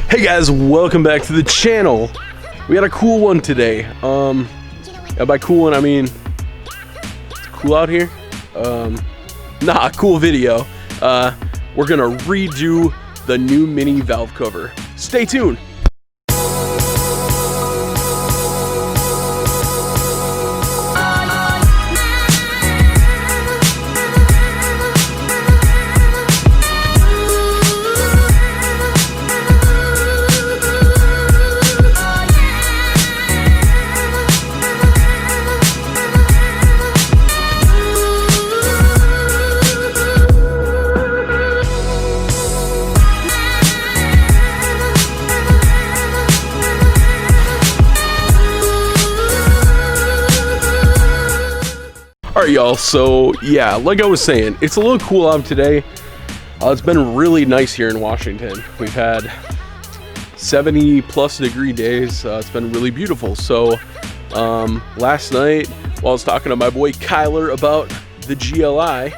Hey guys, welcome back to the channel. We got a cool one today. By cool one I mean it's cool out here. Nah, cool video. We're gonna redo the new mini valve cover. Stay tuned. Alright y'all, so yeah, like I was saying, it's a little cool out today. It's been really nice here in Washington. We've had 70 plus degree days. It's been really beautiful. So last night, while I was talking to my boy Kyler about the GLI,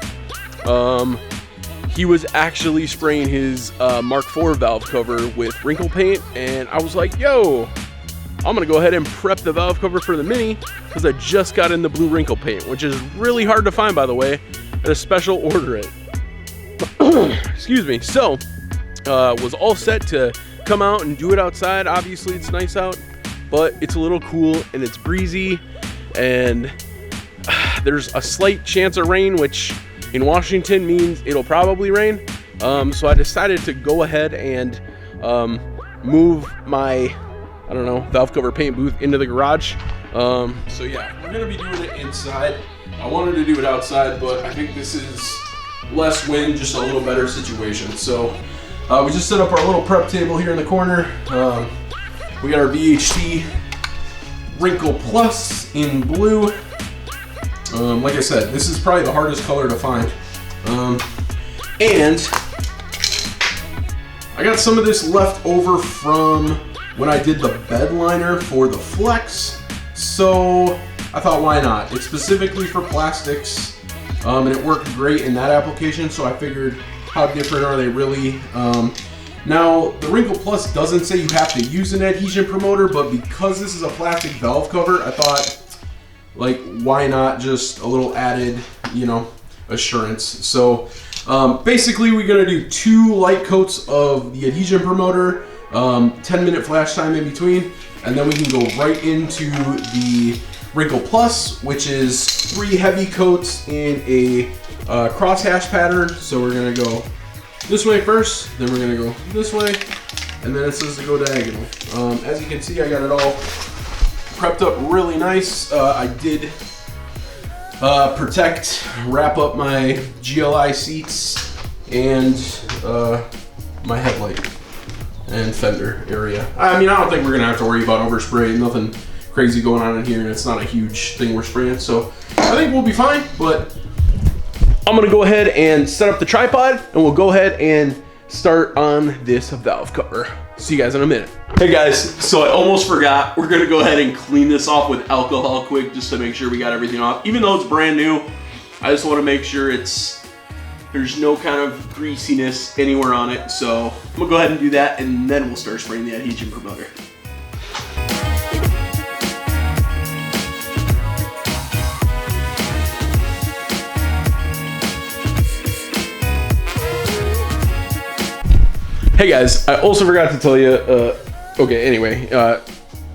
he was actually spraying his Mark IV valve cover with wrinkle paint, and I was like, yo, I'm gonna go ahead and prep the valve cover for the mini because I just got in the blue wrinkle paint, which is really hard to find, by the way. I had a special order it. Excuse me. So was all set to come out and do it outside. Obviously it's nice out, but it's a little cool and it's breezy, and there's a slight chance of rain, which in Washington means it'll probably rain. So I decided to go ahead and move my, I don't know, valve cover paint booth into the garage. So yeah, we're gonna be doing it inside. I wanted to do it outside, but I think this is less wind, just a little better situation. So we just set up our little prep table here in the corner. We got our VHT Wrinkle Plus in blue. Like I said, this is probably the hardest color to find. And I got some of this left over from when I did the bed liner for the Flex, so I thought, why not? It's specifically for plastics, and it worked great in that application, so I figured, how different are they really? Now, the Wrinkle Plus doesn't say you have to use an adhesion promoter, but because this is a plastic valve cover, I thought, like, why not just a little added, you know, assurance. So basically we're gonna do 2 light coats of the adhesion promoter, 10-minute flash time in between, and then we can go right into the Wrinkle Plus, which is 3 heavy coats in a crosshatch pattern. So we're gonna go this way first, then we're gonna go this way, and then it says to go diagonal. As you can see, I got it all prepped up really nice. I did wrap up my GLI seats and my headlight and fender area. I mean, I don't think we're gonna have to worry about overspray. Nothing crazy going on in here, and it's not a huge thing we're spraying, so I think we'll be fine. But I'm gonna go ahead and set up the tripod, and we'll go ahead and start on this valve cover. See you guys in a minute. Hey guys, so I almost forgot. We're gonna go ahead and clean this off with alcohol quick, just to make sure we got everything off. Even though it's brand new, I just wanna make sure there's no kind of greasiness anywhere on it. So I'm gonna go ahead and do that, and then we'll start spraying the adhesion promoter. Hey guys, I also forgot to tell you, okay, anyway,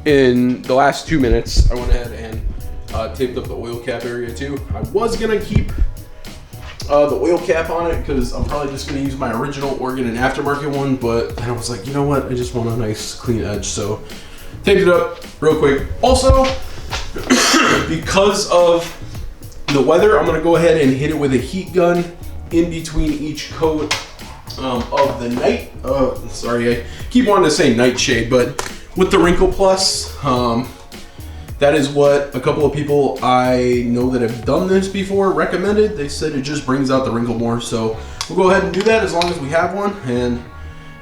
in the last 2 minutes, I went ahead and taped up the oil cap area too. I was gonna keep the oil cap on it because I'm probably just gonna use my original Oregon and aftermarket one, but then I was like, you know what, I just want a nice clean edge, so taped it up real quick. Also, because of the weather, I'm gonna go ahead and hit it with a heat gun in between each coat of the night. Sorry, I keep wanting to say nightshade, but with the Wrinkle Plus, that is what a couple of people I know that have done this before recommended. They said it just brings out the wrinkle more, so we'll go ahead and do that as long as we have one. And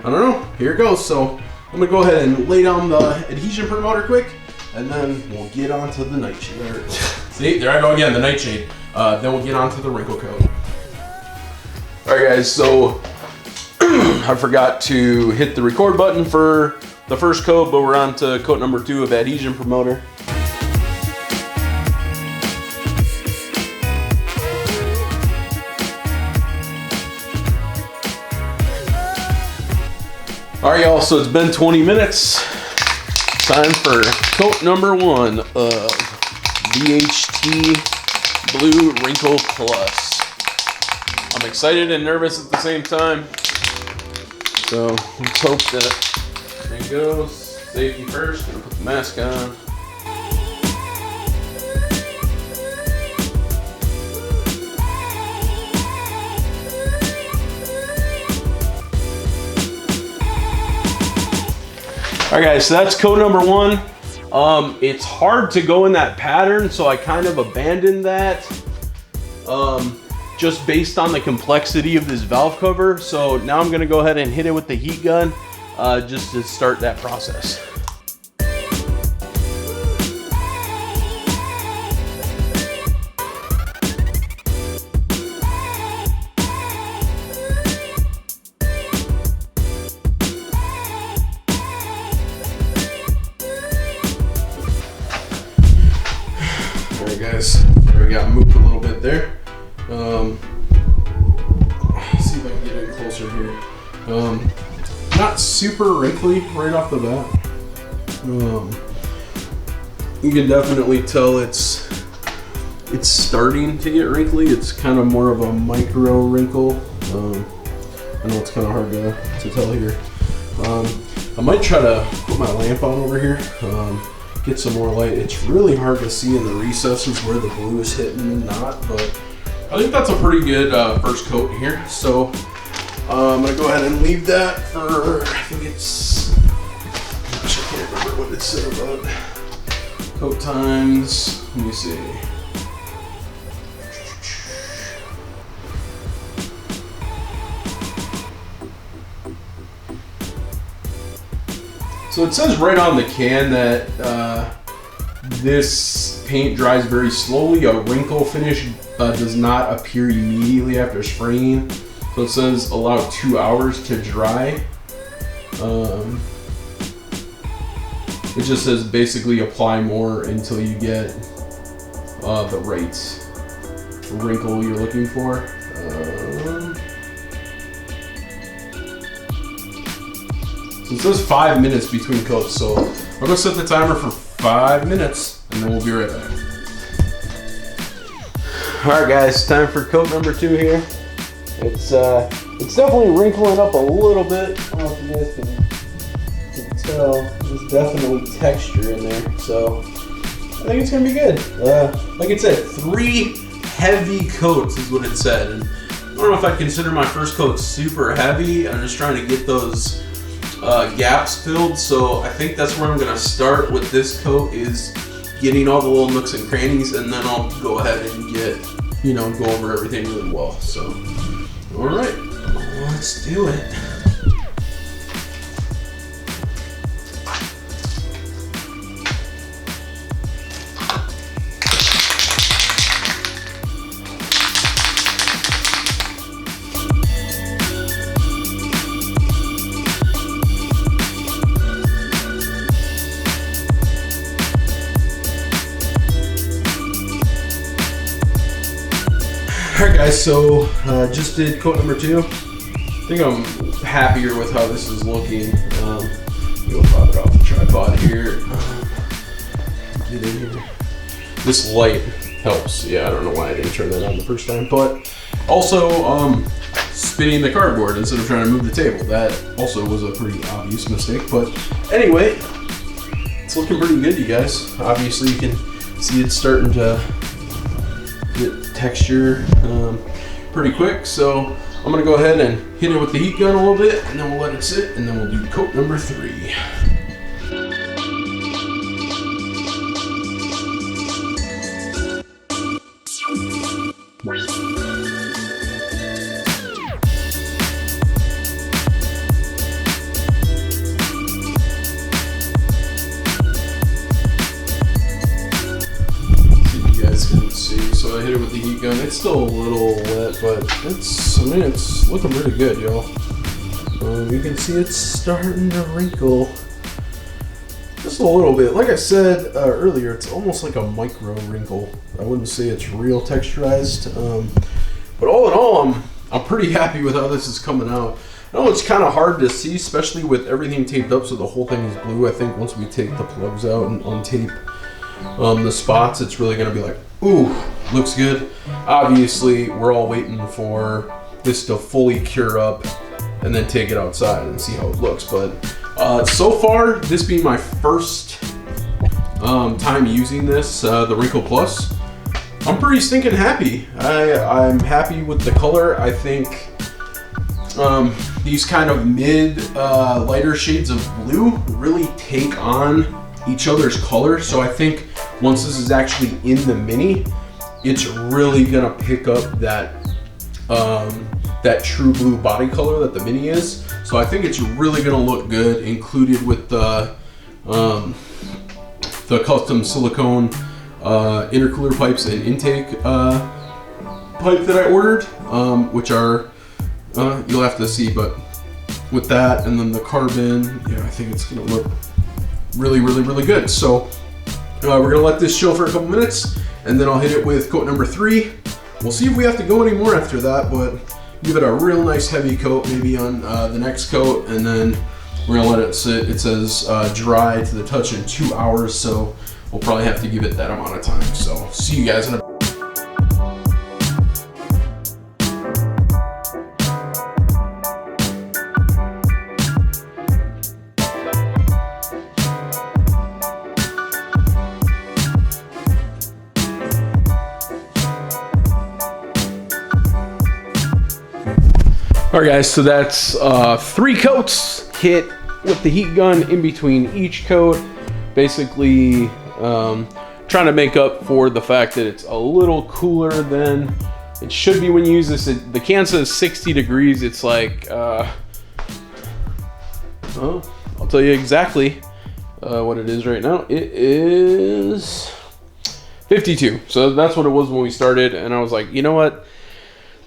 I don't know, here it goes. So I'm gonna go ahead and lay down the adhesion promoter quick, and then we'll get onto the nightshade. See, there I go again, the nightshade. Then we'll get onto the wrinkle coat. All right guys, so I forgot to hit the record button for the first coat, but we're on to coat number 2 of adhesion promoter. All right, y'all, so it's been 20 minutes. Time for coat number 1 of VHT Blue Wrinkle Plus. I'm excited and nervous at the same time. So let's hope that there it goes. Safety first, gonna put the mask on. All right, guys, so that's coat number 1. It's hard to go in that pattern, so I kind of abandoned that just based on the complexity of this valve cover. So now I'm gonna go ahead and hit it with the heat gun just to start that process. Guys, there we got moved a little bit there. Let's see if I can get in closer here. Not super wrinkly right off the bat. You can definitely tell it's starting to get wrinkly. It's kind of more of a micro wrinkle. I know it's kind of hard to tell here. I might try to put my lamp on over here. Get some more light. It's really hard to see in the recesses where the blue is hitting and not, but I think that's a pretty good first coat here. So I'm gonna go ahead and leave that for, I think it's, gosh, I can't remember what it said about coat times. Let me see. So it says right on the can that this paint dries very slowly. A wrinkle finish does not appear immediately after spraying. So it says allow 2 hours to dry. It just says basically apply more until you get the right wrinkle you're looking for. It says 5 minutes between coats, so I'll go set the timer for 5 minutes and then we'll be right back. Alright guys, time for coat number 2 here. It's definitely wrinkling up a little bit. I don't know if you guys can tell. There's definitely texture in there, so I think it's gonna be good. Like it said, 3 heavy coats is what it said. And I don't know if I'd consider my first coat super heavy. I'm just trying to get those gaps filled, so I think that's where I'm gonna start with this coat, is getting all the little nooks and crannies, and then I'll go ahead and go over everything really well. So, all right, let's do it. Alright guys, so just did coat number 2. I think I'm happier with how this is looking. Go pop it off the tripod here. Get in here. This light helps. Yeah, I don't know why I didn't turn that on the first time, but also spinning the cardboard instead of trying to move the table. That also was a pretty obvious mistake, but anyway, it's looking pretty good, you guys. Obviously you can see it's starting to get texture pretty quick, so I'm gonna go ahead and hit it with the heat gun a little bit, and then we'll let it sit, and then we'll do coat number 3. So I hit it with the heat gun. It's still a little wet, but it's looking pretty good, y'all. You can see it's starting to wrinkle just a little bit. Like I said earlier, it's almost like a micro wrinkle. I wouldn't say it's real texturized, but all in all, I'm pretty happy with how this is coming out. I know it's kind of hard to see, especially with everything taped up so the whole thing is blue. I think once we take the plugs out and untape the spots, it's really going to be like, ooh, looks good. Obviously, we're all waiting for this to fully cure up and then take it outside and see how it looks. But so far, this being my first time using this, the Wrinkle Plus, I'm pretty stinking happy. I'm happy with the color. I think these kind of mid lighter shades of blue really take on each other's color. So I think once this is actually in the Mini, it's really gonna pick up that that true blue body color that the Mini is. So I think it's really gonna look good, included with the custom silicone intercooler pipes and intake pipe that I ordered, which are you'll have to see, but with that and then the carbon, yeah, I think it's gonna look really, really, really good. So we're gonna let this chill for a couple minutes, and then I'll hit it with coat number 3. We'll see if we have to go any more after that, but give it a real nice heavy coat maybe on the next coat, and then we're gonna let it sit. It says dry to the touch in 2 hours, so we'll probably have to give it that amount of time. So see you guys in a Alright guys, so that's 3 coats hit with the heat gun in between each coat. Basically trying to make up for the fact that it's a little cooler than it should be when you use this. The can says 60 degrees. It's like, well, I'll tell you exactly what it is right now. It is 52. So that's what it was when we started. And I was like, you know what?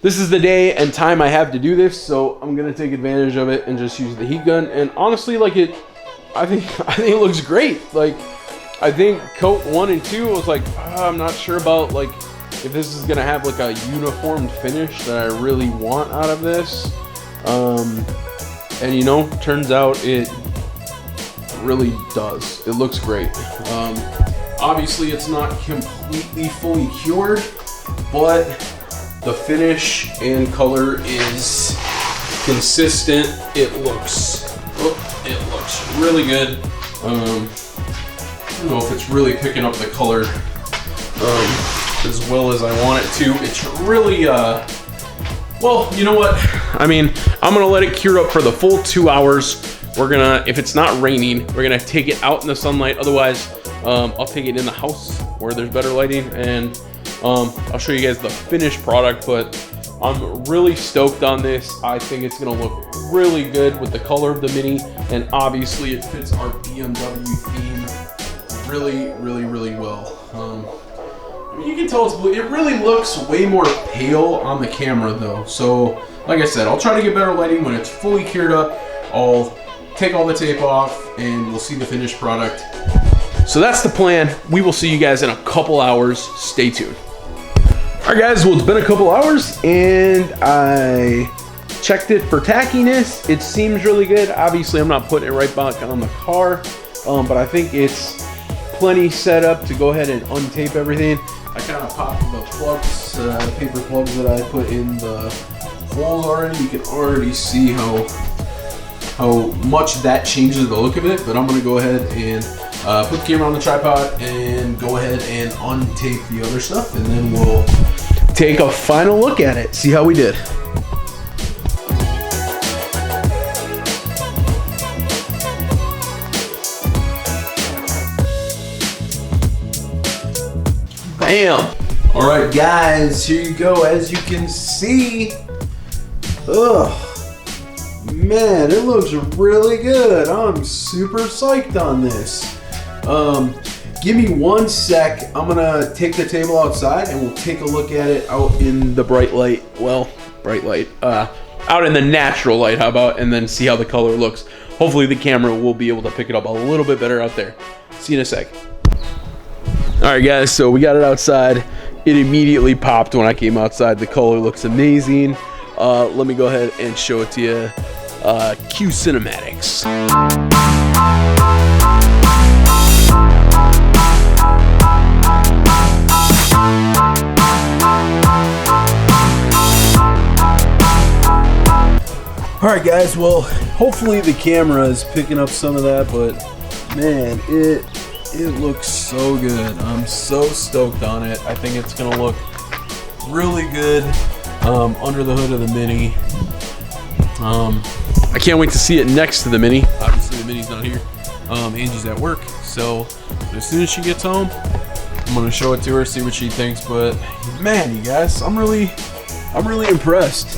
This is the day and time I have to do this, so I'm gonna take advantage of it and just use the heat gun. And honestly, like I think it looks great. Like, I think coat 1 and 2 was like, I'm not sure about like if this is gonna have like a uniformed finish that I really want out of this. And you know, turns out it really does. It looks great. Obviously, it's not completely fully cured, but the finish and color is consistent. It looks really good. I don't know if it's really picking up the color as well as I want it to. It's really, well, you know what? I mean, I'm gonna let it cure up for the full 2 hours. We're gonna, if it's not raining, we're gonna take it out in the sunlight. Otherwise, I'll take it in the house where there's better lighting, and I'll show you guys the finished product. But I'm really stoked on this. I think it's gonna look really good with the color of the Mini, and obviously it fits our BMW theme really, really, really well. I mean, you can tell it's blue. It really looks way more pale on the camera though. So, like I said, I'll try to get better lighting when it's fully cured up. I'll take all the tape off and we'll see the finished product. So that's the plan. We will see you guys in a couple hours. Stay tuned. All right guys, well, it's been a couple hours and I checked it for tackiness. It seems really good. Obviously, I'm not putting it right back on the car, but I think it's plenty set up to go ahead and untape everything. I kind of popped the plugs, paper plugs that I put in the holes already. You can already see how much that changes the look of it, but I'm gonna go ahead and put the camera on the tripod and go ahead and untape the other stuff, and then we'll take a final look at it, see how we did. Bam! All right, guys, here you go. As you can see, man, it looks really good. I'm super psyched on this. Give me 1 sec. I'm gonna take the table outside and we'll take a look at it out in the bright light. Well, bright light. out in the natural light, how about, and then see how the color looks. Hopefully the camera will be able to pick it up a little bit better out there. See you in a sec. All right, guys, so we got it outside. It immediately popped when I came outside. The color looks amazing. Let me go ahead and show it to you. Cue cinematics. All right, guys, well, hopefully the camera is picking up some of that, but man, it looks so good. I'm so stoked on it. I think it's gonna look really good under the hood of the Mini. I can't wait to see it next to the Mini. Obviously the Mini's not here. Angie's at work, so as soon as she gets home, I'm gonna show it to her, see what she thinks. But man, you guys, I'm really impressed.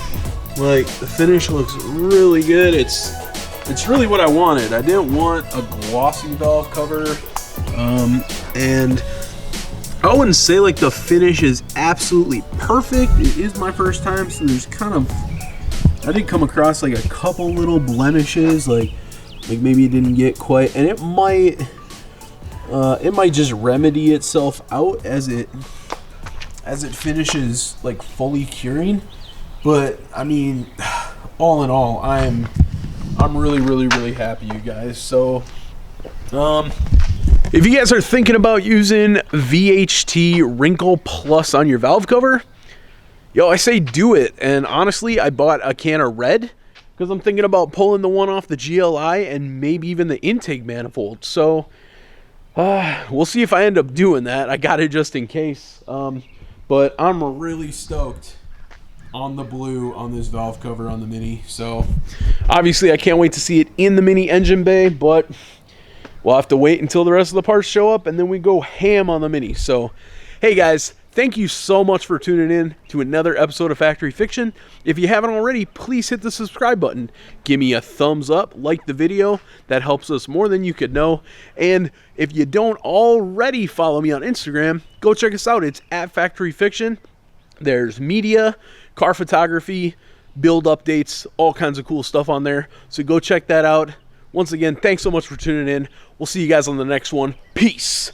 Like, the finish looks really good. It's really what I wanted. I didn't want a glossy valve cover, and I wouldn't say like the finish is absolutely perfect. It is my first time, so there's kind of, I did come across like a couple little blemishes, like maybe it didn't get quite, and it might just remedy itself out as it finishes like fully curing. But I mean, all in all, I'm really happy, you guys. So if you guys are thinking about using VHT Wrinkle Plus on your valve cover, yo, I say do it. And honestly, I bought a can of red because I'm thinking about pulling the one off the GLI and maybe even the intake manifold. So we'll see if I end up doing that. I got it just in case. But I'm really stoked on the blue on this valve cover on the Mini. So obviously I can't wait to see it in the Mini engine bay, but we'll have to wait until the rest of the parts show up, and then we go ham on the Mini. So hey guys, thank you so much for tuning in to another episode of Factory Fiction. If you haven't already, please hit the subscribe button. Give me a thumbs up, like the video. That helps us more than you could know. And if you don't already follow me on Instagram, go check us out. It's at Factory Fiction. There's media, car photography, build updates, all kinds of cool stuff on there. So go check that out. Once again, thanks so much for tuning in. We'll see you guys on the next one. Peace.